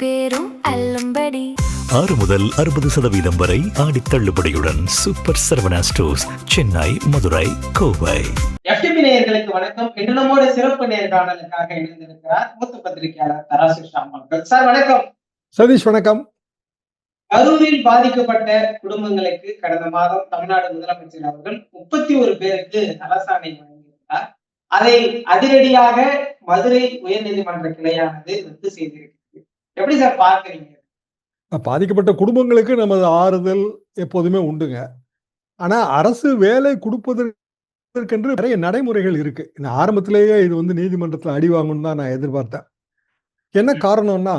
பேரும் அல்லும்படி 6 முதல் 60% வரை ஆடி தள்ளுபடியுடன் super Saravana stores, Chennai, Madurai, Kovai. FTB நேயர்களுக்கு வணக்கம். இன்று நம்மோட சிறப்பு நேர்காணலுக்காக இணைந்திருக்கிறார் மூத்த பத்திரிகையாளர் தராசு ஷாம் அவர்கள். சார் வணக்கம். சதீஷ் வணக்கம். கரூரில் பாதிக்கப்பட்ட குடும்பங்களுக்கு கடந்த மாதம் தமிழ்நாடு முதலமைச்சர் அவர்கள் 31 பேருக்கு அரசாணை வழங்கியிருந்தார். அதை அதிரடியாக மதுரை உயர்நீதிமன்ற கிளையானது ரத்து செய்திருக்கிறது. எப்படி சார் பார்க்கிறீங்க? பாதிக்கப்பட்ட குடும்பங்களுக்கு நமது ஆறுதல் எப்போதுமே உண்டுங்க. ஆனா அரசு வேலை கொடுப்பதற்கென்று நிறைய நடைமுறைகள் இருக்கு. ஆரம்பத்திலேயே இது நீதிமன்றத்தில் அடி வாங்கணும்னு தான் நான் எதிர்பார்த்தேன். என்ன காரணம்னா,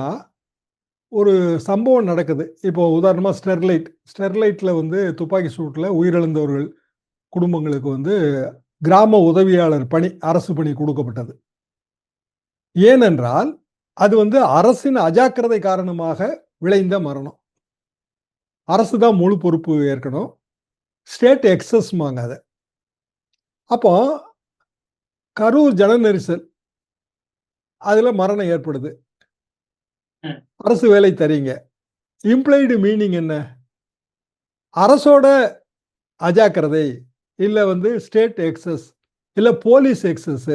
ஒரு சம்பவம் நடக்குது. இப்போ உதாரணமா ஸ்டெர்லைட்ல துப்பாக்கி சூட்டில் உயிரிழந்தவர்கள் குடும்பங்களுக்கு கிராம உதவியாளர் பணி, அரசு பணி கொடுக்கப்பட்டது. ஏனென்றால் அது அரசின் அஜாக்கிரதை காரணமாக விளைந்த மரணம். அரசு தான் முழு பொறுப்பு ஏற்கணும். ஸ்டேட் எக்ஸஸ்மாங்க அதை. அப்போ கரூர் ஜன நெரிசல், அதுல மரணம் ஏற்படுது. அரசு வேலை தரீங்க. இம்ப்ளைடு மீனிங் என்ன? அரசோட அஜாக்கிரதை, இல்ல ஸ்டேட் எக்ஸஸ், இல்ல போலீஸ் எக்ஸஸ்,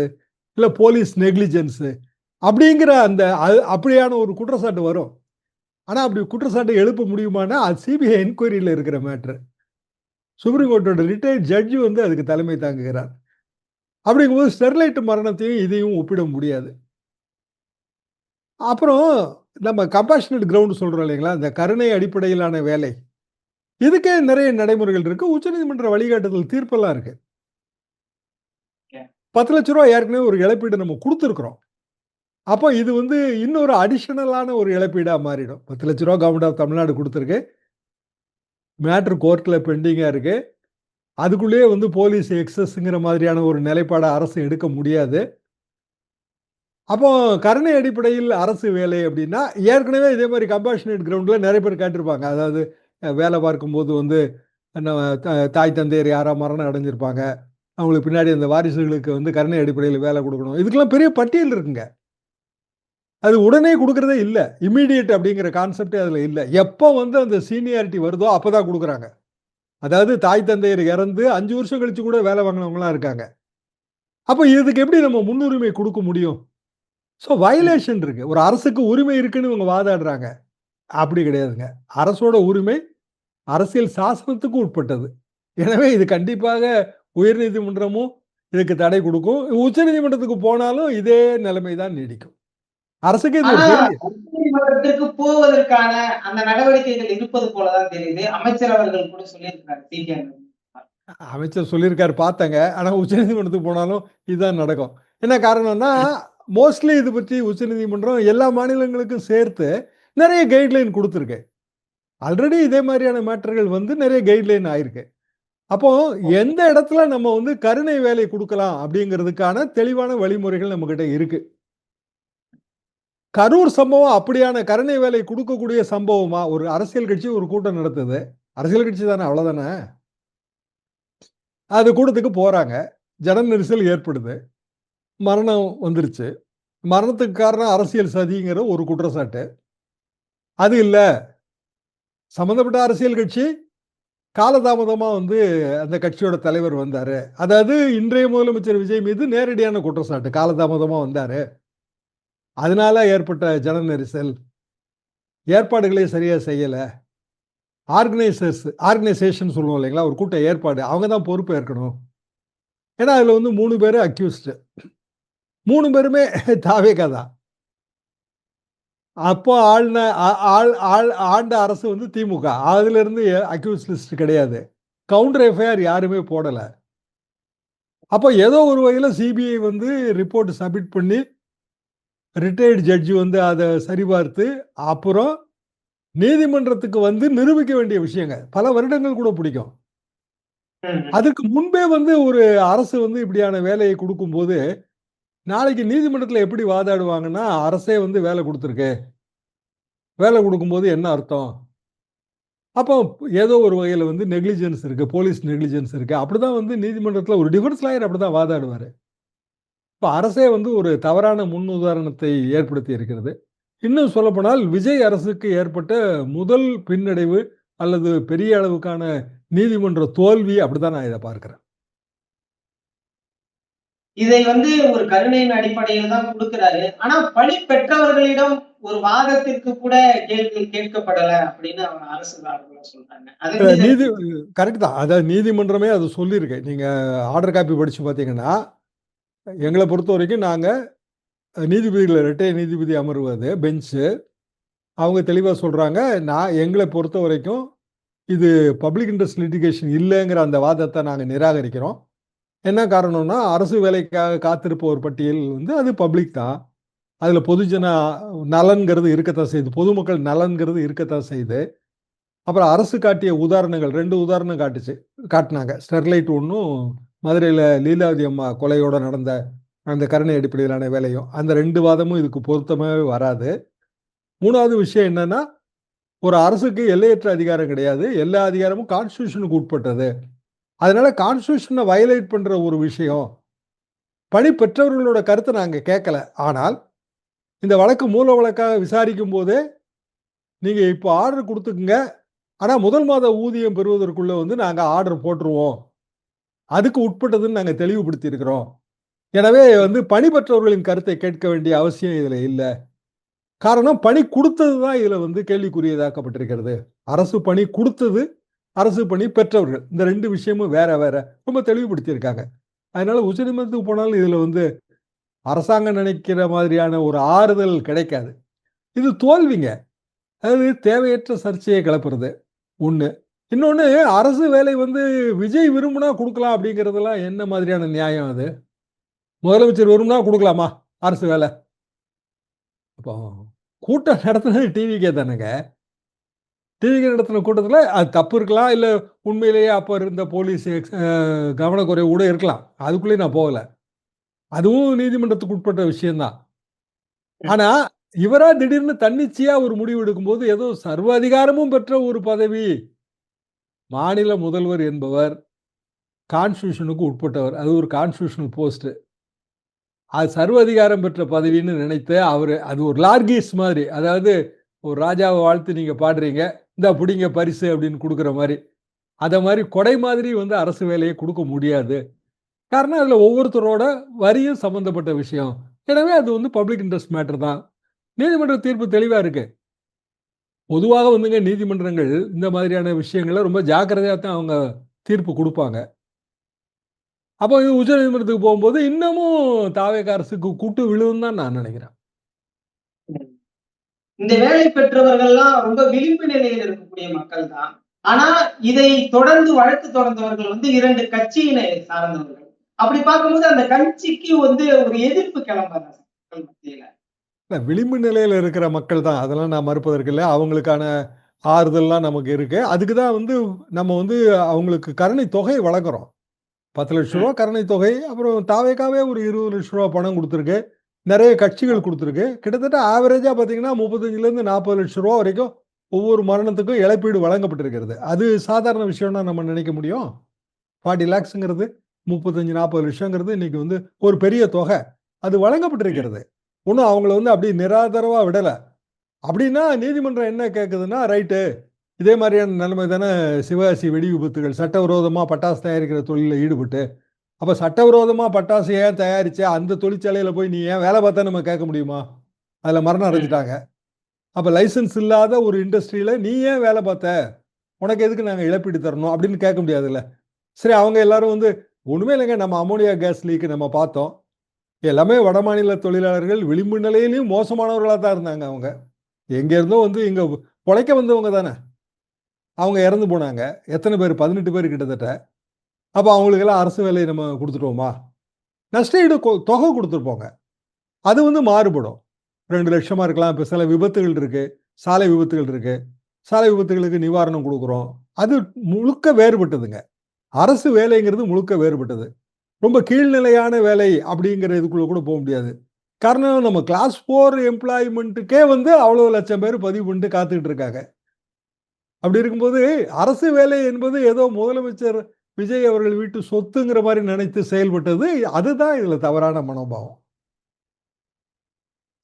இல்ல போலீஸ் நெக்லிஜென்ஸ் அப்படிங்கிற அப்படியான ஒரு குற்றச்சாட்டு வரும். ஆனா அப்படி குற்றச்சாட்டு எழுப்ப முடியுமானா அது சிபிஐ என்கொயரியில் இருக்கிற மேட்ரு. சுப்ரீம் கோர்ட்டோட ரிட்டையர்ட் ஜட்ஜி அதுக்கு தலைமை தாங்குகிறார். அப்படிங்கும்போது ஸ்டெர்லைட் மரணத்தையும் இதையும் ஒப்பிட முடியாது. அப்புறம் நம்ம கம்பேஷனட் கிரவுண்ட் சொல்றோம் இல்லைங்களா, இந்த கருணை அடிப்படையிலான வேலை, இதுக்கே நிறைய நடைமுறைகள் இருக்கு. உச்சநீதிமன்ற வழிகாட்டுதல் தீர்ப்பெல்லாம் இருக்கு. 10 லட்ச ரூபாய் ஏற்கனவே ஒரு இழப்பீடு நம்ம கொடுத்துருக்குறோம். அப்போ இது இன்னொரு அடிஷனலான ஒரு இழப்பீடா மாறிடும். 10 லட்ச ரூபா கவர்மெண்ட் ஆஃப் தமிழ்நாடு கொடுத்துருக்கு. மேட்ரு கோர்ட்ல பெண்டிங்கா இருக்கு. அதுக்குள்ளேயே போலீஸ் எக்ஸஸ்ங்கிற மாதிரியான ஒரு நிலைப்பாடை அரசு எடுக்க முடியாது. அப்போ கருணை அடிப்படையில் அரசு வேலை அப்படின்னா, ஏற்கனவே இதே மாதிரி கம்பேஷனேட் கிரவுண்ட்ல நிறைய பேர் கேட்டிருப்பாங்க. அதாவது வேலை பார்க்கும்போது தாய் தந்தையர் யாரா மரணம் அடைஞ்சிருப்பாங்க, அவங்களுக்கு பின்னாடி அந்த வாரிசுகளுக்கு கருணை அடிப்படையில் வேலை கொடுக்கணும். இதுக்கெல்லாம் பெரிய பட்டியல் இருக்குங்க. அது உடனே கொடுக்கறதே இல்லை. இம்மீடியட் அப்படிங்கிற கான்செப்டே அதில் இல்லை. எப்போ அந்த சீனியாரிட்டி வருதோ அப்போதான் கொடுக்குறாங்க. அதாவது தாய் தந்தையர் இறந்து 5 வருஷம் கழிச்சு கூட வேலை வாங்கினவங்களாம் இருக்காங்க. அப்போ இதுக்கு எப்படி நம்ம முன்னுரிமை கொடுக்க முடியும்? ஸோ வயலேஷன் இருக்கு. ஒரு அரசுக்கு உரிமை இருக்குன்னு இவங்க வாதாடுறாங்க. அப்படி கிடையாதுங்க. அரசோட உரிமை அரசியல் சாசனத்துக்கு உட்பட்டது. எனவே இது கண்டிப்பாக உயர்நீதிமன்றமும் இதுக்கு தடை கொடுக்கும். உச்சநீதிமன்றத்துக்கு போனாலும் இதே நிலைமை தான் நீடிக்கும். அரசுக்கு இது நீதிமன்றத்திற்கு போவதற்கான அந்த நடவடிக்கைகள் இருப்பது போலதான் தெரியுது. அமைச்சர் அவர்கள் கூட சொல்லியிருக்காரு. அமைச்சர் சொல்லியிருக்காரு, பார்த்தாங்க. ஆனா உச்சநீதிமன்றத்துக்கு போனாலும் இதுதான் நடக்கும். என்ன காரணம்னா, மோஸ்ட்லி இது பற்றி உச்சநீதிமன்றம் எல்லா மாநிலங்களுக்கும் சேர்த்து நிறைய கைட்லைன் கொடுத்துருக்கு. ஆல்ரெடி இதே மாதிரியான மேட்டர்கள் நிறைய கைட்லைன் ஆயிருக்கு. அப்போ எந்த இடத்துல நம்ம கருணை வேலை கொடுக்கலாம் அப்படிங்கிறதுக்கான தெளிவான வழிமுறைகள் நம்ம கிட்ட இருக்கு. கரூர் சம்பவம் அப்படியான கருணை வேலை கொடுக்கக்கூடிய சம்பவமா? ஒரு அரசியல் கட்சி ஒரு கூட்டம் நடத்துது. அரசியல் கட்சி தானே, அவ்வளவுதானே. அது கூட்டத்துக்கு போறாங்க. ஜன நெரிசல் ஏற்படுது. மரணம் வந்துருச்சு. மரணத்துக்கு காரணம் அரசியல் சதிங்கிற ஒரு குற்றச்சாட்டு. அது இல்ல, சம்பந்தப்பட்ட அரசியல் கட்சி காலதாமதமா அந்த கட்சியோட தலைவர் வந்தாரு. அதாவது இன்றைய முதலமைச்சர் விஜய் மீது நேரடியான குற்றச்சாட்டு, காலதாமதமா வந்தாரு, அதனால ஏற்பட்ட ஜன நெரிசல், ஏற்பாடுகளே சரியா செய்யல, ஆர்கனைசேஷன் சொல்லுவோம் இல்லைங்களா, ஒரு கூட்ட ஏற்பாடு, அவங்க தான் பொறுப்பு ஏற்கணும். ஏன்னா அதுல 3 பேரு அக்யூஸ்டு, 3 பேருமே தாவேகா தான். அப்போ ஆண்ட அரசு திமுக. அதுல இருந்து அக்யூஸ் லிஸ்ட் கிடையாது. கவுண்டர் எஃப்ஐஆர் யாருமே போடல. அப்போ ஏதோ ஒரு வகையில சிபிஐ ரிப்போர்ட் சப்மிட் பண்ணி ரிட்டையர்ட் ஜட்ஜி அதை சரிபார்த்து அப்புறம் நீதிமன்றத்துக்கு நிரூபிக்க வேண்டிய விஷயங்கள் பல வருடங்கள் கூட பிடிக்கும். அதுக்கு முன்பே ஒரு அரசு இப்படியான வேலையை கொடுக்கும்போது நாளைக்கு நீதிமன்றத்தில் எப்படி வாதாடுவாங்கன்னா, அரசே வேலை கொடுத்துருக்கு, வேலை கொடுக்கும்போது என்ன அர்த்தம்? அப்போ ஏதோ ஒரு வகையில் நெக்லிஜென்ஸ் இருக்கு, போலீஸ் நெக்லிஜென்ஸ் இருக்கு. அப்படிதான் நீதிமன்றத்தில் ஒரு டிஃபென்ஸ் லாயர் அப்படிதான் வாதாடுவாரு. இப்போ அரசே ஒரு தவறான முன் உதாரணத்தை ஏற்படுத்தி இருக்கிறது. இன்னும் சொல்லப்போனால் விஜய் அரசுக்கு ஏற்பட்ட முதல் பின்னடைவு அல்லது பெரிய அளவுக்கான நீதிமன்ற தோல்வி அப்படிதான் நான் இதை பார்க்கிறேன். இதை ஒரு கருணையின் அடிப்படையில தான் கொடுக்கிறாரு. ஆனா பழி பெற்றவர்களிடம் ஒரு வாதத்திற்கு கூட கேள்விகள் கேட்கப்படல அப்படின்னு அவங்க அரசு சார்புல சொல்றாங்க. அதை நீதி கரெக்ட் தான். அதாவது நீதிமன்றமே அது சொல்லியிருக்கு. நீங்க ஆர்டர் காப்பி படிச்சு பார்த்தீங்கன்னா, எங்களை பொறுத்த வரைக்கும் நாங்க நீதிபதிகள் இரட்டை நீதிபதி அமர்வது பெஞ்சு அவங்க தெளிவாக சொல்றாங்க. எங்களை பொறுத்த வரைக்கும் இது பப்ளிக் இன்ட்ரெஸ்ட் லிட்டிகேஷன் இல்லைங்கிற அந்த வாதத்தை நாங்கள் நிராகரிக்கிறோம். என்ன காரணம்னா அரசு வேலைக்காக காத்திருப்போர் பட்டியல் அது பப்ளிக் தான். அதில் பொதுஜன நலன்கிறது இருக்கத்தான் செய்யுது, பொதுமக்கள் நலன்கிறது இருக்கத்தான் செய்யுது. அப்புறம் அரசு காட்டிய உதாரணங்கள் 2 உதாரணம் காட்டினாங்க. ஸ்டெர்லைட் ஒன்றும், மதுரையில் லீலாவதி அம்மா கொலையோட நடந்த அந்த கருணை அடிப்படையிலான வேலையும். அந்த 2 வாதமும் இதுக்கு பொருத்தமாகவே வராது. 3வது விஷயம் என்னன்னா, ஒரு அரசுக்கு எல்லையற்ற அதிகாரம் கிடையாது. எல்லா அதிகாரமும் கான்ஸ்டியூஷனுக்கு உட்பட்டது. அதனால கான்ஸ்டியூஷனை வயலேட் பண்ற ஒரு விஷயம், பணி பெற்றவர்களோட கருத்தை நாங்கள் கேட்கல. ஆனால் இந்த வழக்கு மூல வழக்காக விசாரிக்கும் போதே நீங்க இப்போ ஆர்டர் கொடுத்துக்குங்க, ஆனால் முதல் மாத ஊதியம் பெறுவதற்குள்ள நாங்கள் ஆர்டர் போட்டுருவோம், அதுக்கு உட்பட்டதுன்னு நாங்கள் தெளிவுபடுத்தி இருக்கிறோம். எனவே பணி பெற்றவர்களின் கருத்தை கேட்க வேண்டிய அவசியம் இதில் இல்லை. காரணம் பணி கொடுத்தது தான் இதில் கேள்விக்குரியதாக்கப்பட்டிருக்கிறது. அரசு பணி கொடுத்தது, அரசு பணி பெற்றவர்கள், இந்த 2 விஷயமும் வேற வேற ரொம்ப தெளிவுபடுத்தியிருக்காங்க. அதனால உச்சநீதிமன்றத்துக்கு போனாலும் இதில் அரசாங்கம் நினைக்கிற மாதிரியான ஒரு ஆறுதல் கிடைக்காது. இது தோல்விங்க. அது தேவையற்ற சர்ச்சையை கிளப்புறது ஒன்று. இன்னொன்று, அரசு வேலை விஜய் விரும்புனா கொடுக்கலாம் அப்படிங்கிறதுலாம் என்ன மாதிரியான நியாயம்? அது முதலமைச்சர் விரும்புனா கொடுக்கலாமா அரசு வேலை? அப்போ கூட்டம் நடத்துனது டிவிக்கே தானேங்க. டிவிக்கு நடத்தின கூட்டத்தில் அது தப்பு இருக்கலாம், இல்லை உண்மையிலேயே அப்போ இருந்த போலீஸ் கவனக்குறைவு கூட இருக்கலாம். அதுக்குள்ளேயே நான் போகலை. அதுவும் நீதிமன்றத்துக்கு உட்பட்ட விஷயம்தான். ஆனால் இவரா திடீர்னு தன்னிச்சையா ஒரு முடிவு எடுக்கும்போது ஏதோ சர்வ அதிகாரமும் பெற்ற ஒரு பதவி, மாநில முதல்வர் என்பவர் கான்ஸ்டியூஷனுக்கு உட்பட்டவர், அது ஒரு கான்ஸ்டியூஷனல் போஸ்ட், அது சர்வ அதிகாரம் பெற்ற பதவின்னு நினைத்து அவர் அது ஒரு லார்கிஸ் மாதிரி, அதாவது ஒரு ராஜாவை வாழ்த்து நீங்க பாடுறீங்க, இந்த பிடிங்க பரிசு அப்படின்னு கொடுக்குற மாதிரி, அதை மாதிரி கொடை மாதிரி அரசு வேலையை கொடுக்க முடியாது. காரணம் அதில் ஒவ்வொருத்தரோட வரியும் சம்பந்தப்பட்ட விஷயம். எனவே அது பப்ளிக் இன்ட்ரெஸ்ட் மேட்டர் தான். நீதிமன்ற தீர்ப்பு தெளிவாக இருக்கு. பொதுவாக நீதிமன்றங்கள் இந்த மாதிரியான விஷயங்களை ரொம்ப ஜாக்கிரதையாக தான் அவங்க தீர்ப்பு கொடுப்பாங்க. அப்போ இது உச்ச நீதிமன்றத்துக்கு போகும்போது இன்னமும் தாவேக அரசுக்கு கூட்டு விழுவும் தான் நான் நினைக்கிறேன். இந்த வேலை பெற்றவர்கள்லாம் ரொம்ப விளிம்பு நிலையில் இருக்கக்கூடிய மக்கள் தான். ஆனா இதை தொடர்ந்து வழக்கு தொடர்ந்தவர்கள் 2 கட்சியினை சார்ந்தவர்கள். அப்படி பார்க்கும்போது அந்த கட்சிக்கு ஒரு எதிர்ப்பு கிளம்புறாங்க மத்தியில. விளிம்பு நிலையில இருக்கிற மக்கள் தான், அதெல்லாம் நான் மறுப்பதற்கு இல்லை. அவங்களுக்கான ஆறுதல்லாம் நமக்கு இருக்கு. அதுக்கு தான் நம்ம அவங்களுக்கு கருணை தொகை வழங்குறோம். 10 லட்சம் ரூபா கருணை தொகை. அப்புறம் தாவேக்காவே ஒரு 20 லட்சம் ரூபா பணம் கொடுத்துருக்கு. நிறைய கட்சிகள் கொடுத்துருக்கு. கிட்டத்தட்ட ஆவரேஜா பார்த்தீங்கன்னா 35லேருந்து 40 லட்சம் ரூபா வரைக்கும் ஒவ்வொரு மரணத்துக்கும் இழப்பீடு வழங்கப்பட்டிருக்கிறது. அது சாதாரண விஷயம்னா நம்ம நினைக்க முடியும்? 40 லேக்ஸுங்கிறது 35-40 லட்சங்கிறது இன்னைக்கு ஒரு பெரிய தொகை. அது வழங்கப்பட்டிருக்கிறது. ஒன்றும் அவங்கள அப்படி நிராதரவா விடலை. அப்படின்னா நீதிமன்றம் என்ன கேட்குதுன்னா, ரைட்டு, இதே மாதிரியான நிலைமை தானே சிவகாசி வெடி விபத்துகள், சட்டவிரோதமாக பட்டாசு தயாரிக்கிற தொழிலில் ஈடுபட்டு, அப்போ சட்டவிரோதமாக பட்டாசு ஏன் தயாரிச்ச, அந்த தொழிற்சாலையில் போய் நீ ஏன் வேலை பார்த்தா நம்ம கேட்க முடியுமா? அதில் மரணம் அடைஞ்சிட்டாங்க. அப்போ லைசன்ஸ் இல்லாத ஒரு இண்டஸ்ட்ரியில் நீ ஏன் வேலை பார்த்த, உனக்கு எதுக்கு நாங்கள் இழப்பீடு தரணும் அப்படின்னு கேட்க முடியாதுல்ல. சரி, அவங்க எல்லாரும் ஒன்றுமே இல்லைங்க, நம்ம அமோனியா கேஸ் லீக்கு நம்ம பார்த்தோம், எல்லாமே வடமாநில தொழிலாளர்கள் விளிம்பு நிலையிலையும் மோசமானவர்களாக தான் இருந்தாங்க. அவங்க எங்கேருந்தோ இங்கே பொழைக்க வந்தவங்க தானே. அவங்க இறந்து போனாங்க. எத்தனை பேர்? 18 பேர் கிட்டத்தட்ட. அப்போ அவங்களுக்கெல்லாம் அரசு வேலையை நம்ம கொடுத்துட்டோமா? நஷ்டஈடு தொகை கொடுத்துருப்போங்க. அது மாறுபடும். 2 லட்சமாக இருக்கலாம். இப்போ சில விபத்துகள் இருக்கு, சாலை விபத்துகள் இருக்கு, சாலை விபத்துகளுக்கு நிவாரணம் கொடுக்குறோம். அது முழுக்க வேறுபட்டதுங்க. அரசு வேலைங்கிறது முழுக்க வேறுபட்டது. ரொம்ப கீழ்நிலையான வேலை அப்படிங்கிற இதுக்குள்ள கூட போக முடியாது. காரணம், நம்ம கிளாஸ் 4 எம்ப்ளாய்மெண்ட்டுக்கே அவ்வளோ லட்சம் பேர் பதிவு பண்ணிட்டு காத்துக்கிட்டு இருக்காங்க. அப்படி இருக்கும்போது அரசு வேலை என்பது ஏதோ முதலமைச்சர் விஜய் அவர்கள் வீட்டு சொத்துங்கிற மாதிரி நினைத்து செயல்பட்டது, அதுதான் இதுல தவறான மனோபாவம்.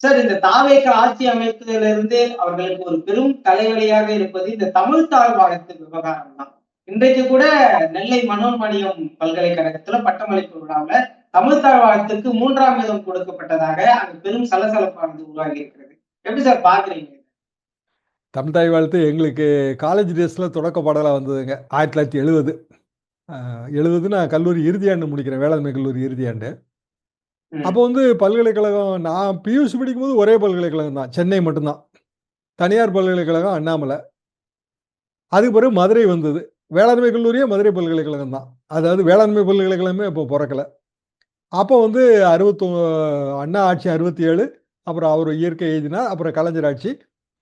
சார், இந்த தாவேக ஆட்சி அமைத்ததிலிருந்து அவர்களுக்கு ஒரு பெரும் தலைவலியாக இருப்பது இந்த தமிழ் தாழ் வாழ்த்து விவகாரம் தான். இன்றைக்கு கூட நெல்லை மனோன்மணியம் பல்கலைக்கழகத்துல பட்டமளிப்பு விழாவுல தமிழ் தாழ் வாழ்த்துக்கு 3ஆம் இடம் கொடுக்கப்பட்டதாக அங்கு பெரும் சலசலப்பானது உருவாகி இருக்கிறது. எப்படி சார் பாக்குறீங்க? தமிழ் தாய் வாழ்த்து எங்களுக்கு காலேஜ் டேஸில் தொடக்க பாடலாக வந்ததுங்க. 1970. 70 நான் கல்லூரி இறுதியாண்டு முடிக்கிறேன், வேளாண்மை கல்லூரி இறுதியாண்டு. அப்போ வந்து பல்கலைக்கழகம், நான் பியூசி படிக்கும்போது ஒரே பல்கலைக்கழகம் தான், சென்னை மட்டும்தான். தனியார் பல்கலைக்கழகம் அண்ணாமலை. அதுக்கு பிறகு மதுரை வந்தது. வேளாண்மை கல்லூரியே மதுரை பல்கலைக்கழகம் தான். அதாவது வேளாண்மை பல்கலைக்கழகமே இப்போ பிறக்கல. அப்போ வந்து அண்ணா ஆட்சி 67, அப்புறம் அவர் இயற்கை எழுதினார், அப்புறம் கலைஞர் ஆட்சி.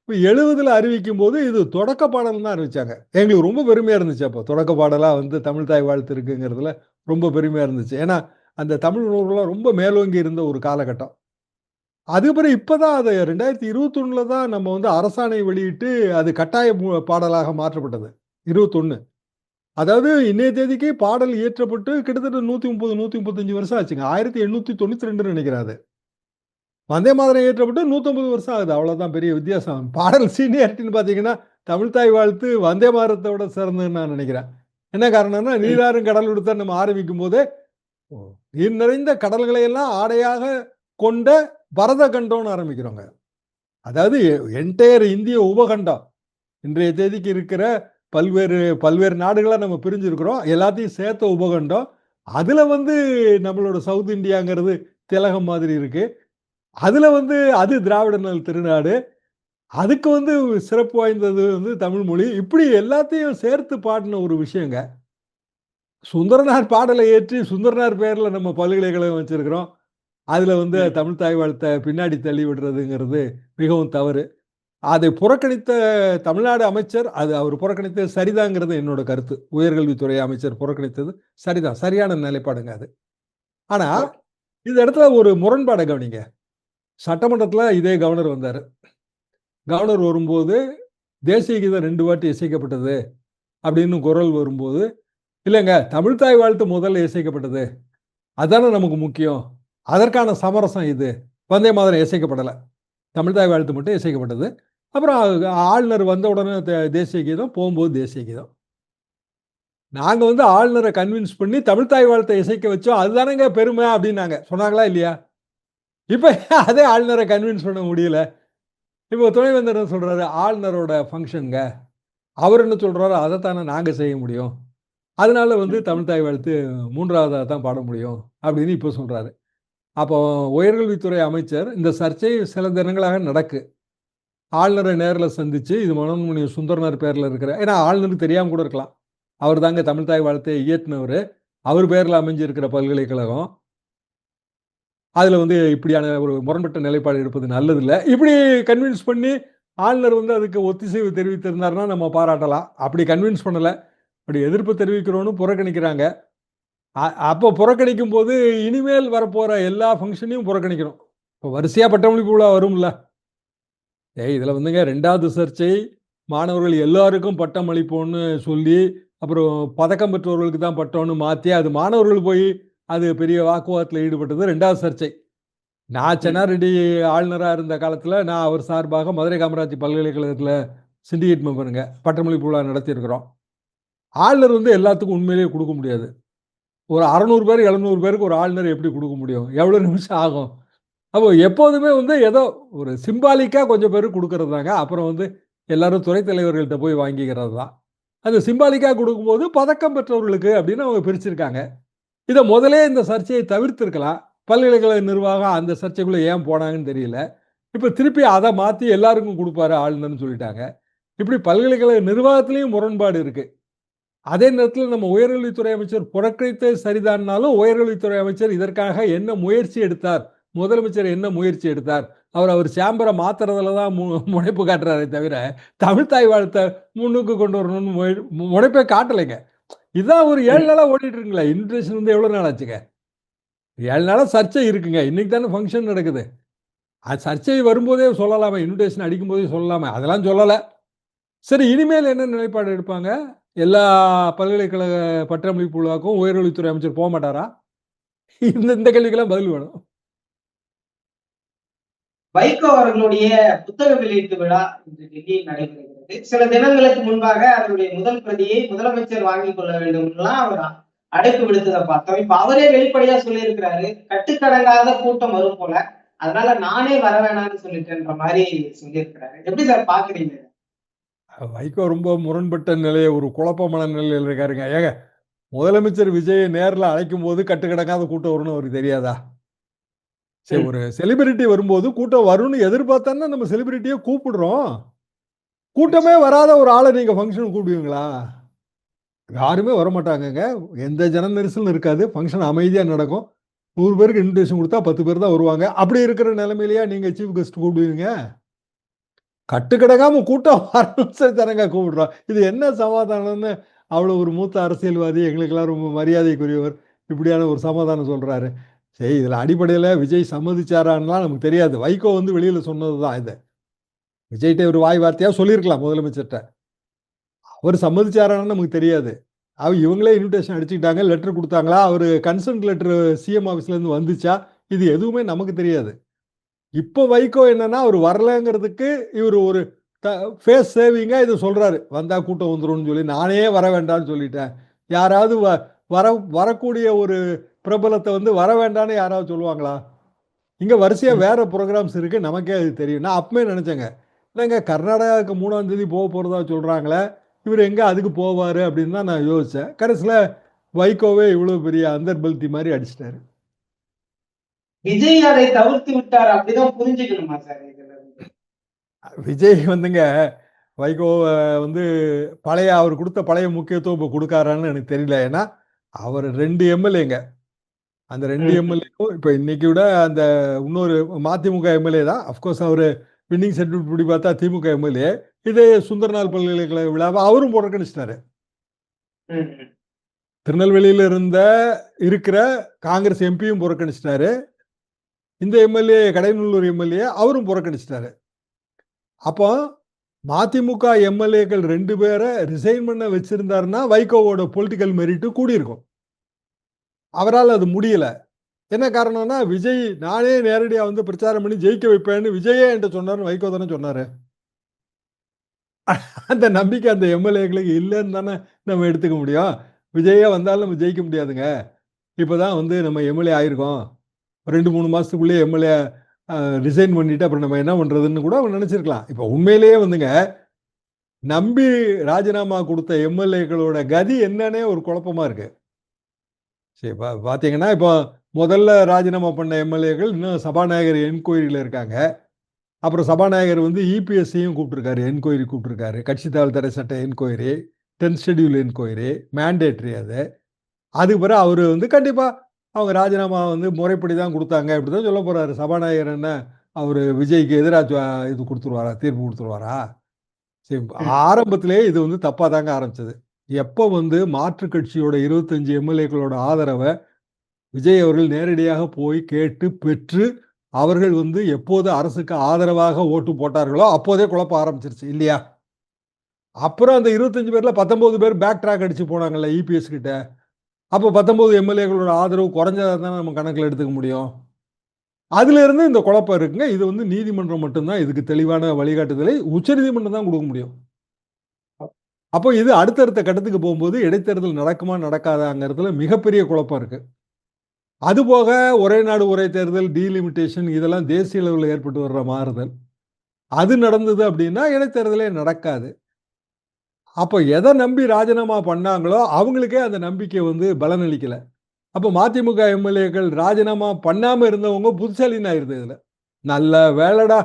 இப்போ 70 அறிவிக்கும் போது இது தொடக்க பாடல் தான் அறிவிச்சாங்க. எங்களுக்கு ரொம்ப பெருமையாக இருந்துச்சு. அப்போ தொடக்க பாடலாக வந்து தமிழ் தாய் வாழ்த்து இருக்குங்கிறதுல ரொம்ப பெருமையாக இருந்துச்சு. ஏன்னா அந்த தமிழ் உணர்வுலாம் ரொம்ப மேலோங்கி இருந்த ஒரு காலகட்டம். அதுக்கப்புறம் இப்போ தான் அது 2021 தான் நம்ம வந்து அரசாணை வெளியிட்டு அது கட்டாய பாடலாக மாற்றப்பட்டது. 21. அதாவது இன்னைய தேதிக்கு பாடல் இயற்றப்பட்டு கிட்டத்தட்ட 130, 135 வருஷம் ஆச்சுங்க. 1892 நினைக்கிறேன் அது. வந்தே மாதரம் இயற்றப்பட்டு 150 வருஷம் ஆகுது. அவ்வளோதான் பெரிய வித்தியாசம். பாடல் சீனியாரிட்டின்னு பார்த்தீங்கன்னா தமிழ் தாய் வாழ்த்து வந்தே மாதரத்தோட சிறந்ததுன்னு நான் நினைக்கிறேன். என்ன காரணம்னா, நீராறும் கடல் விடுத்த நம்ம ஆரம்பிக்கும் போதே நீர் நிறைந்த கடல்களை எல்லாம் ஆடையாக கொண்ட பரத கண்டம்னு ஆரம்பிக்கிறோங்க. அதாவது என்டையர் இந்திய உபகண்டம், இன்றைய தேதிக்கு இருக்கிற பல்வேறு நாடுகளை நம்ம பிரிஞ்சிருக்கிறோம், எல்லாத்தையும் சேர்த்த உபகண்டம். அதுல வந்து நம்மளோட சவுத் இந்தியாங்கிறது திலகம் மாதிரி இருக்கு. அதுல வந்து அது திராவிட நல் திருநாடு, அதுக்கு வந்து சிறப்பு வாய்ந்தது வந்து தமிழ் மொழி. இப்படி எல்லாத்தையும் சேர்த்து பாடின ஒரு விஷயங்க. சுந்தரனார் பாடலை ஏற்றி சுந்தரனார் பேர்ல நம்ம பல்கலைக்கழகம் வச்சிருக்கிறோம். அதுல வந்து தமிழ் தாய் வாழ்த்தை பின்னாடி தள்ளி விடுறதுங்கிறது மிகவும் தவறு. அதை புறக்கணித்த தமிழ்நாடு அமைச்சர், அது அவர் புறக்கணித்தது சரிதாங்கிறது என்னோட கருத்து. உயர்கல்வித்துறை அமைச்சர் புறக்கணித்தது சரிதான், சரியான நிலைப்பாடுங்க அது. ஆனா இந்த இடத்துல ஒரு முரண்பாடை கவனிங்க. சட்டமன்றத்துல இதே கவர்னர் வந்தாரு. கவர்னர் வரும்போது தேசிய கீதம் 2 வாட்டி இசைக்கப்பட்டது அப்படின்னு குரல் வரும்போது, இல்லைங்க தமிழ் தாய் வாழ்த்து முதல்ல இசைக்கப்பட்டது, அதானே நமக்கு முக்கியம், அதற்கான சமரசம் இது, வந்தே மாதரம் இசைக்கப்படலை, தமிழ் தாய் வாழ்த்து மட்டும் இசைக்கப்பட்டது. அப்புறம் ஆளுநர் வந்த உடனே தேசிய கீதம், போகும்போது தேசிய கீதம். நாங்க வந்து ஆளுநரை கன்வின்ஸ் பண்ணி தமிழ் தாய் வாழ்த்தை இசைக்க வச்சோம், அதுதானங்க பெருமை அப்படின்னாங்க. சொன்னாங்களா இல்லையா? இப்ப அதே ஆளுநரை கன்வின்ஸ் பண்ண முடியல. இப்போ துணைவேந்தர் என்ன சொல்றாரு, ஆளுநரோட ஃபங்க்ஷனுங்க, அவர் என்ன சொல்றாரு, அதைத்தானே நாங்க செய்ய முடியும், அதனால வந்து தமிழ் தாய் வாழ்த்து 3ஆவதா தான் பாட முடியும் அப்படின்னு இப்போ சொல்றாரு. அப்போ உயர்கல்வித்துறை அமைச்சர், இந்த சர்ச்சை சில தினங்களாக நடக்கு. ஆளுநரை நேரில் சந்திச்சு, இது மனோன்மணி சுந்தரனார் பேர்ல இருக்கிற, ஏன்னா ஆளுநருக்கு தெரியாம கூட இருக்கலாம், அவர் தாங்க தமிழ் தாய் வாழ்த்தை இயற்றினவர், அவர் பேர்ல அமைஞ்சிருக்கிற பல்கலைக்கழகம், அதுல வந்து இப்படியான ஒரு முரண்பட்ட நிலைப்பாடு எடுப்பது நல்லதில்லை. இப்படி கன்வின்ஸ் பண்ணி ஆளுநர் வந்து அதுக்கு ஒத்திசைவு தெரிவித்திருந்தாருன்னா நம்ம பாராட்டலாம். அப்படி கன்வின்ஸ் பண்ணல, அப்படி எதிர்ப்பு தெரிவிக்கிறோன்னு புறக்கணிக்கிறாங்க. அப்போ புறக்கணிக்கும் போது இனிமேல் வரப்போற எல்லா ஃபங்க்ஷனையும் புறக்கணிக்கணும். இப்போ வரிசையா பட்டமளிப்பு விழா வரும்ல, இதுல வந்துங்க 2வது சர்ச்சை, மாணவர்கள் எல்லாருக்கும் பட்டம் அளிப்போம்னு சொல்லி, அப்புறம் பதக்கம் பெற்றவர்களுக்கு தான் பட்டம்னு மாற்றி, அது மாணவர்கள் போய் அது பெரிய வாக்குவாதத்தில் ஈடுபட்டது 2வது சர்ச்சை. நான் சென்னாரெட்டி ஆளுநராக இருந்த காலத்தில் நான் அவர் சார்பாக மதுரை காமராஜ் பல்கலைக்கழகத்தில் சிண்டிகேட் மெம்பருங்க, பட்டமளிப்பு விழா நடத்தியிருக்கிறோம். ஆளுநர் வந்து எல்லாத்துக்கும் உண்மையிலேயே கொடுக்க முடியாது. ஒரு 600 பேர் 700 பேருக்கு ஒரு ஆளுநர் எப்படி கொடுக்க முடியும்? எவ்வளோ நிமிஷம் ஆகும்? அப்போ எப்போதுமே வந்து ஏதோ ஒரு சிம்பாலிக்காக கொஞ்சம் பேருக்கு கொடுக்கறது தாங்க. அப்புறம் வந்து எல்லாரும் துறை தலைவர்கள்ட்ட போய் வாங்கிக்கிறது தான். அந்த சிம்பாலிக்காக கொடுக்கும்போது பதக்கம் பெற்றவர்களுக்கு அப்படின்னு அவங்க பிரிச்சிருக்காங்க. இதை முதலே இந்த சர்ச்சையை தவிர்த்திருக்கலாம். பல்கலைக்கழக நிர்வாகம் அந்த சர்ச்சைக்குள்ளே ஏன் போனாங்கன்னு தெரியல. இப்போ திருப்பி அதை மாற்றி எல்லாருக்கும் கொடுப்பாரு ஆளுநர்னு சொல்லிட்டாங்க. இப்படி பல்கலைக்கழக நிர்வாகத்திலையும் முரண்பாடு இருக்கு. அதே நேரத்தில் நம்ம உயர்கல்வித்துறை அமைச்சர் புறக்கணித்தது சரிதான்னாலும், உயர்கல்வித்துறை அமைச்சர் இதற்காக என்ன முயற்சி எடுத்தார், முதலமைச்சர் என்ன முயற்சி எடுத்தார், அவர் சேம்பரை மாத்துறதுல தான் முனைப்பு காட்டுறாரே தவிர தமிழ் தாய் வாழ்த்தை முன்னுக்கு கொண்டு வரணும்னு முனைப்பே காட்டலைங்க. இதான் ஒரு 7 நாளா ஓடிட்டு இருக்குங்களா, இன்விடேஷன் வந்து எவ்வளவு நாள் ஆச்சுங்க? 7 நாளா சர்ச்சை இருக்குங்க. இன்னைக்கு தானே ஃபங்க்ஷன் நடக்குது. அது சர்ச்சை வரும்போதே சொல்லலாமே, இன்விடேஷன் அடிக்கும் போதே சொல்லலாமே, அதெல்லாம் சொல்லலை. சரி, இனிமேல் என்ன நிலைப்பாடு எடுப்பாங்க? எல்லா பல்கலைக்கழக பட்டமளிப்பு விழாவுக்கும் உயர்கல்வித்துறை அமைச்சர் போக மாட்டாரா? இந்த கேள்விக்கெல்லாம் பதில் வேணும். வைகோ அவர்களுடைய புத்தக வெளியீட்டு விழா இன்று டெல்லியில் நடைபெறுகிறது. சில தினங்களுக்கு முன்பாக அதனுடைய முதல் பிரதியை முதலமைச்சர் வாங்கிக் கொள்ள வேண்டும் அவர் அழைப்பு விடுத்ததை பார்த்தோம். இப்ப அவரே வெளிப்படையா சொல்லியிருக்கிறாரு, கட்டுக்கடங்காத கூட்டம் வரும் போல, அதனால நானே வர வேணாம்னு சொல்லிட்டேன்ற மாதிரி சொல்லியிருக்கிறாரு. எப்படி சார் பாக்குறீங்க? வைகோ ரொம்ப முரண்பட்ட நிலையை, ஒரு குழப்பமான நிலையில் இருக்காருங்க. ஏங்க, முதலமைச்சர் விஜயை நேரில் அழைக்கும் போது கட்டுக்கடங்காத கூட்டம் வரும்னு அவருக்கு தெரியாதா? சரி, ஒரு செலிபிரிட்டி வரும்போது கூட்டம் வரும்னு எதிர்பார்த்தானே நம்ம செலிபிரிட்டியை கூப்பிடுறோம். கூட்டமே வராத ஒரு ஆளை நீங்க ஃபங்க்ஷன் கூப்பிடுவீங்களா? யாருமே வரமாட்டாங்கங்க. எந்த ஜன நெரிசலும் இருக்காது. ஃபங்க்ஷன் அமைதியா நடக்கும். 100 பேருக்கு இன்விடேஷன் கொடுத்தா 10 பேர் தான் வருவாங்க. அப்படி இருக்கிற நிலைமையிலயா நீங்க சீஃப் கெஸ்ட் கூப்பிடுவீங்க? கட்டுக்கடங்காம கூட்டம் வரணும்னு சொல்லி தானங்க கூப்பிடுறோம். இது என்ன சமாதானம்னு அவ்வளவு ஒரு மூத்த அரசியல்வாதி, எங்களுக்கெல்லாம் ரொம்ப மரியாதைக்குரியவர், இப்படியான ஒரு சமாதானம் சொல்றாரு. சரி, இதுல அடிப்படையில விஜய் சம்மதிச்சாரான்லாம் நமக்கு தெரியாது. வைகோ வந்து வெளியில சொன்னதுதான் இது. விஜய்கிட்ட ஒரு வாய் வார்த்தையா சொல்லியிருக்கலாம் முதலமைச்சர்கிட்ட. அவர் சம்மதிச்சாரான்னு நமக்கு தெரியாது. இவங்களே இன்விடேஷன் அடிச்சுக்கிட்டாங்க, லெட்டர் கொடுத்தாங்களா, அவர் கன்சென்ட் லெட்டர் சிஎம் ஆஃபீஸ்ல இருந்து வந்துச்சா, இது எதுவுமே நமக்கு தெரியாது. இப்போ வைகோ என்னன்னா, அவர் வரலங்கிறதுக்கு இவர் ஒரு ஃபேஸ் சேவிங்கா இதை சொல்றாரு. வந்தா கூட்டம் வந்துரும்னு சொல்லி, நானே வர வேண்டாம்னு சொல்லிட்டேன். யாராவது வரக்கூடிய ஒரு பிரபலத்தை வந்து வர வேண்டாம்னு யாராவது சொல்லுவாங்களா? இங்க வரிசையா வேற ப்ரோக்ராம்ஸ் இருக்கு, நமக்கே அது தெரியும். நான் அப்பவே நினைச்சேங்க, இல்லைங்க, கர்நாடகாவுக்கு 3ஆம் தேதி போறதா சொல்றாங்களே, இவர் எங்க அதுக்கு போவாரு அப்படின்னு தான் நான் யோசிச்சேன். கடைசியில வைகோவே இவ்வளவு பெரிய அந்தர்பல்தி மாதிரி அடிச்சிட்டாரு. விஜய் அதை தவிர்த்து விட்டார் அப்படிதான் புரிஞ்சுக்கணுமா சார்? விஜய் வந்துங்க, வைகோ வந்து அவர் கொடுத்த பழைய முக்கியத்துவம் இப்போ கொடுக்காரான்னு எனக்கு தெரியல. ஏன்னா அவர் 2 எம்எல்ஏங்க. அந்த 2 எம்எல்ஏவும் இப்போ இன்னைக்கு விட அந்த இன்னொரு மதிமுக எம்எல்ஏ தான். அஃப்கோர்ஸ் அவர் வின்னிங் சர்டிஃபிகேட் படி பார்த்தா திமுக எம்எல்ஏ. இதே சுந்தரநாள் பல்கலைக்கழக விழாவை அவரும் புறக்கணிச்சிட்டாரு. திருநெல்வேலியில இருக்கிற காங்கிரஸ் எம்பியும் புறக்கணிச்சிட்டாரு. இந்த எம்எல்ஏ கடைநல்லூர் எம்எல்ஏ அவரும் புறக்கணிச்சிட்டாரு. அப்போ மதிமுக எம்எல்ஏக்கள் 2 பேரை ரிசைன் பண்ண வச்சிருந்தாருன்னா வைகோவோட பொலிட்டிக்கல் மெரிட்டு கூடியிருக்கும். அவரால் அது முடியல. என்ன காரணம்னா, விஜய் நானே நேரடியாக வந்து பிரச்சாரம் பண்ணி ஜெயிக்க வைப்பேன்னு விஜயே என்கிட்ட சொன்னார்னு வைகோ தானே சொன்னாரு. அந்த நம்பிக்கை அந்த எம்எல்ஏக்களுக்கு இல்லைன்னு தானே நம்ம எடுத்துக்க முடியும். விஜயே வந்தாலும் நம்ம ஜெயிக்க முடியாதுங்க. இப்போதான் வந்து நம்ம எம்எல்ஏ ஆயிருக்கோம், 2-3 மாசத்துக்குள்ளேயே எம்எல்ஏ ரிசைன் பண்ணிட்டு அப்புறம் நம்ம என்ன பண்றதுன்னு கூட அவன் நினைச்சிருக்கலாம். இப்போ உண்மையிலேயே வந்துங்க, நம்பி ராஜினாமா கொடுத்த எம்எல்ஏக்களோட கதி என்னன்னே ஒரு குழப்பமா இருக்கு. சரி, பார்த்தீங்கன்னா இப்போ முதல்ல ராஜினாமா பண்ண எம்எல்ஏக்கள் இன்னும் சபாநாயகர் என்கொயரியில் இருக்காங்க. அப்புறம் சபாநாயகர் வந்து இபிஎஸ்சியும் கூப்பிட்டுருக்காரு, என்கொயரி கூப்பிட்டுருக்காரு. கட்சி தாவல் தடை சட்ட enquiry, 10th schedule enquiry, mandatory அது. அதுக்கு பிறகு அவர் வந்து கண்டிப்பாக அவங்க ராஜினாமா வந்து முறைப்படி தான் கொடுத்தாங்க இப்படி தான் சொல்ல போகிறாரு. சபாநாயகர் என்ன அவர் விஜய்க்கு எதிராக இது கொடுத்துருவாரா, தீர்ப்பு கொடுத்துருவாரா? சரி, ஆரம்பத்திலே இது வந்து தப்பாக தாங்க ஆரம்பிச்சது. எப்போ வந்து மாற்று கட்சியோட 25 எம்எல்ஏக்களோட ஆதரவை விஜய் அவர்கள் நேரடியாக போய் கேட்டு பெற்று அவர்கள் வந்து எப்போது அரசுக்கு ஆதரவாக ஓட்டு போட்டார்களோ அப்போதே குழப்பம் ஆரம்பிச்சிருச்சு இல்லையா? அப்புறம் அந்த 25 பேர்ல 19 பேர் பேக் ட்ராக் அடிச்சு போனாங்கல்ல இபிஎஸ் கிட்ட. அப்போ 19 எம்எல்ஏக்களோட ஆதரவு குறைஞ்சதை தானே நம்ம கணக்கில் எடுத்துக்க முடியும். அதுல இருந்து இந்த குழப்பம் இருக்குங்க. இது வந்து நீதிமன்றம் மட்டும்தான் இதுக்கு தெளிவான வழிகாட்டுதலை உச்சநீதிமன்றம் தான் கொடுக்க முடியும். அப்போ இது அடுத்தடுத்த கட்டத்துக்கு போகும்போது இடைத்தேர்தல் நடக்குமா நடக்காதாங்கிறதுல மிகப்பெரிய குழப்பம் இருக்கு. அதுபோக ஒரே நாடு ஒரே தேர்தல், டீலிமிட்டேஷன், இதெல்லாம் தேசிய அளவில் ஏற்பட்டு வர்ற மாறுதல், அது நடந்தது அப்படின்னா இடைத்தேர்தலே நடக்காது. அப்போ எதை நம்பி ராஜினாமா பண்ணாங்களோ அவங்களுக்கே அந்த நம்பிக்கை வந்து பலனளிக்கல. அப்போ மதிமுக எம்எல்ஏக்கள் ராஜினாமா பண்ணாம இருந்தவங்க புத்திசாலின்னு ஆயிருது. இதுல நல்ல வேலைடா,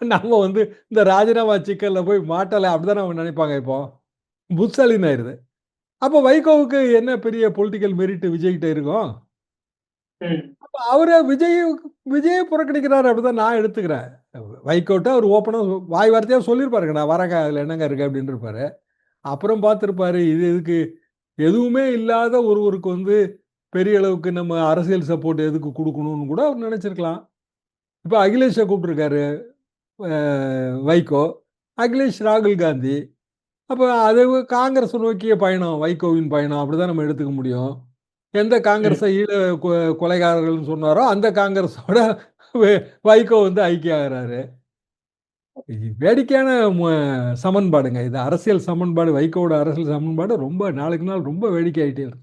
நம்ம வந்து இந்த ராஜினாமா சிக்கல்ல போய் மாட்டலை அப்படிதான் அவங்க நினைப்பாங்க. இப்போ புத்திசாலின்னு ஆயிருது. அப்போ வைகோவுக்கு என்ன பெரிய பொலிட்டிக்கல் மெரிட் விஜய்கிட்ட இருக்கும்? அவரை விஜயை புறக்கணிக்கிறாரு அப்படிதான் நான் எடுத்துக்கிறேன். வைகோட்ட அவர் ஓப்பனா வாய் வார்த்தையா சொல்லியிருப்பாருங்க, நான் வரேங்க, அதுல என்னங்க இருக்கு அப்படின்னு இருப்பாரு. அப்புறம் பார்த்துருப்பாரு, இது எதுக்கு எதுவுமே இல்லாத ஒருவருக்கு வந்து பெரிய அளவுக்கு நம்ம அரசியல் சப்போர்ட் எதுக்கு கொடுக்கணும்னு கூட அவர் நினைச்சிருக்கலாம். இப்போ அகிலேஷை கூப்பிட்டுருக்காரு வைகோ, அகிலேஷ் ராகுல் காந்தி. அப்போ அது காங்கிரஸ் நோக்கிய பயணம், வைகோவின் பயணம் அப்படிதான் நம்ம எடுத்துக்க முடியும். எந்த காங்கிரஸை ஈழ கொலைகாரர்கள்னு சொன்னாரோ அந்த காங்கிரஸோட வைகோ வந்து ஐக்கியம் ஆகுறாரு. வேடிக்கையான சமன்பாடுங்க இது. அரசியல் சமன்பாடு, வைகோவோட அரசியல் சமன்பாடு ரொம்ப நாளுக்கு நாள் ரொம்ப வேடிக்கை ஆயிட்டே இருக்கு.